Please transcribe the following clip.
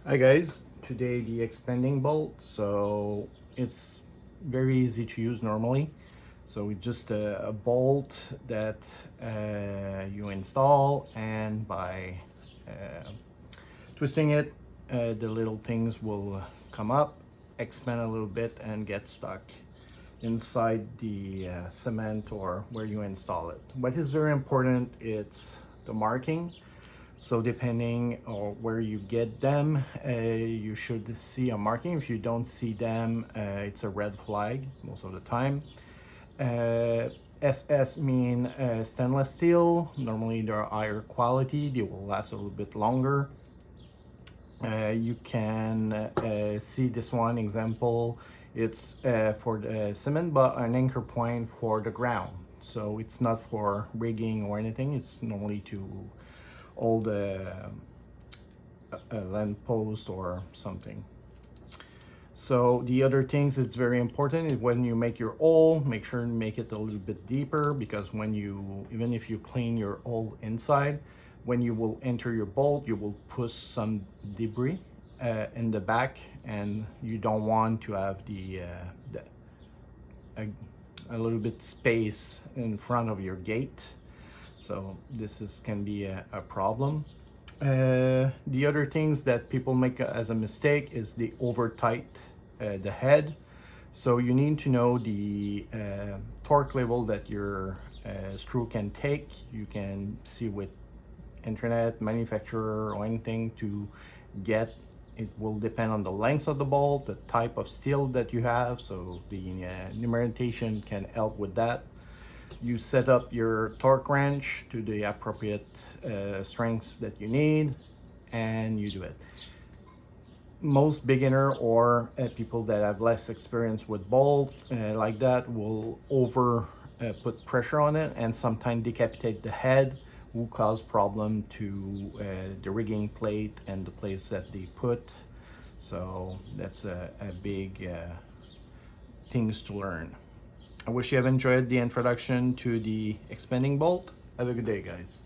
Hi guys, today the expending bolt. So it's very easy to use normally. So it's just a bolt that you install, and by uh, twisting it, the little things will come up, expand a little bit, and get stuck inside the cement or where you install it. What is very important, it's the marking. So depending on where you get them, you should see a marking. If you don't see them, it's a red flag most of the time. SS mean stainless steel. Normally they're higher quality. They will last a little bit longer. You can see this one example. It's for the cement, but an anchor point for the ground. So it's not for rigging or anything. It's normally to hold a lamp post or something. So the other things it's very important is when you make your hole, make sure to make it a little bit deeper, because when you, even if you clean your hole inside, when you will enter your bolt, you will push some debris in the back, and you don't want to have a little bit space in front of your gate. So this can be a problem. The other things that people make as a mistake is they over tight the head. So you need to know the torque level that your screw can take. You can see with internet, manufacturer, or anything to get. It will depend on the length of the bolt, the type of steel that you have. So the numeration can help with that. You set up your torque wrench to the appropriate strengths that you need, and you do it. Most beginner or people that have less experience with bolt like that will over put pressure on it and sometimes decapitate the head, will cause problem to the rigging plate and the place that they put. So that's a big things to learn. I wish you have enjoyed the introduction to the expanding bolt. Have a good day, guys.